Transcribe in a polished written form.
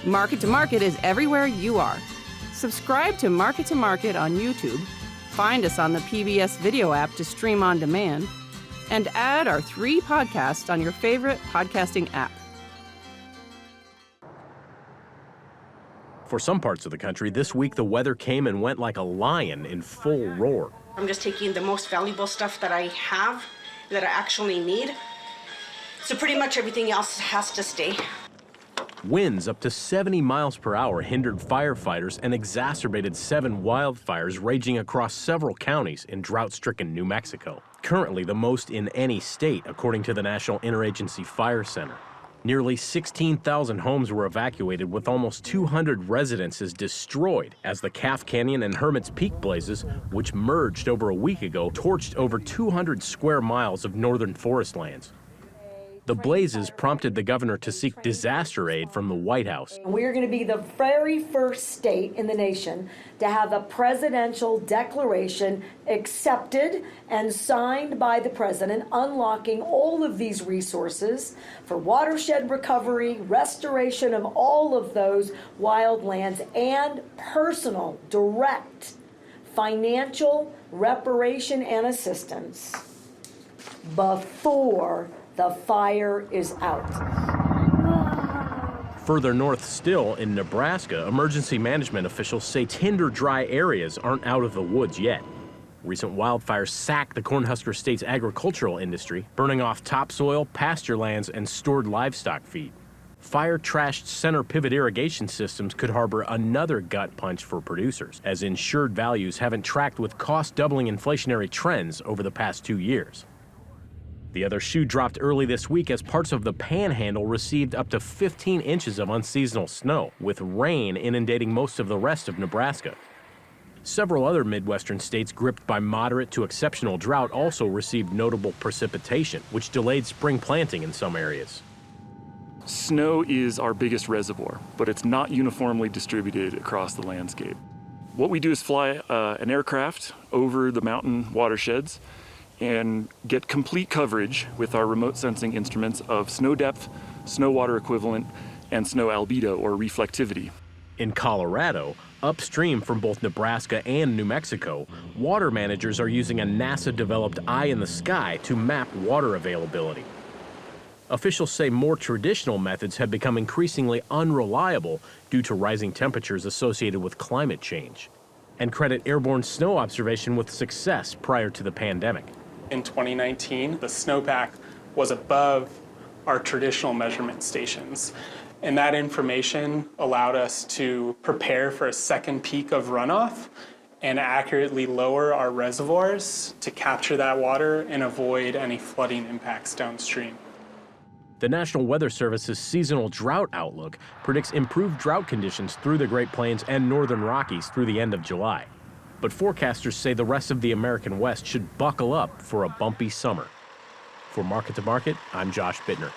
Market to Market is everywhere you are. Subscribe to Market on YouTube, find us on the PBS video app to stream on demand, and add our 3 podcasts on your favorite podcasting app. For some parts of the country, this week the weather came and went like a lion in full roar. I'm just taking the most valuable stuff that I have, that I actually need. So pretty much everything else has to stay. Winds up to 70 miles per hour hindered firefighters and exacerbated 7 wildfires raging across several counties in drought-stricken New Mexico. Currently the most in any state, according to the National Interagency Fire Center. Nearly 16,000 homes were evacuated, with almost 200 residences destroyed as the Calf Canyon and Hermit's Peak blazes, which merged over a week ago, torched over 200 square miles of northern forest lands. The blazes prompted the governor to seek disaster aid from the White House. We are going to be the very first state in the nation to have a presidential declaration accepted and signed by the president, unlocking all of these resources for watershed recovery, restoration of all of those wildlands, and personal, direct financial reparation and assistance before the fire is out. Further north still, in Nebraska, emergency management officials say tinder dry areas aren't out of the woods yet. Recent wildfires sacked the Cornhusker State's agricultural industry, burning off topsoil, pasture lands, and stored livestock feed. Fire-trashed center pivot irrigation systems could harbor another gut punch for producers, as insured values haven't tracked with cost-doubling inflationary trends over the past 2 years. The other shoe dropped early this week as parts of the Panhandle received up to 15 inches of unseasonal snow, with rain inundating most of the rest of Nebraska. Several other Midwestern states gripped by moderate to exceptional drought also received notable precipitation, which delayed spring planting in some areas. Snow is our biggest reservoir, but it's not uniformly distributed across the landscape. What we do is fly an aircraft over the mountain watersheds and get complete coverage with our remote sensing instruments of snow depth, snow water equivalent, and snow albedo or reflectivity. In Colorado, upstream from both Nebraska and New Mexico, water managers are using a NASA-developed eye in the sky to map water availability. Officials say more traditional methods have become increasingly unreliable due to rising temperatures associated with climate change, and credit airborne snow observation with success prior to the pandemic. In 2019, the snowpack was above our traditional measurement stations. And that information allowed us to prepare for a second peak of runoff and accurately lower our reservoirs to capture that water and avoid any flooding impacts downstream. The National Weather Service's seasonal drought outlook predicts improved drought conditions through the Great Plains and Northern Rockies through the end of July. But forecasters say the rest of the American West should buckle up for a bumpy summer. For Market to Market, I'm Josh Bittner.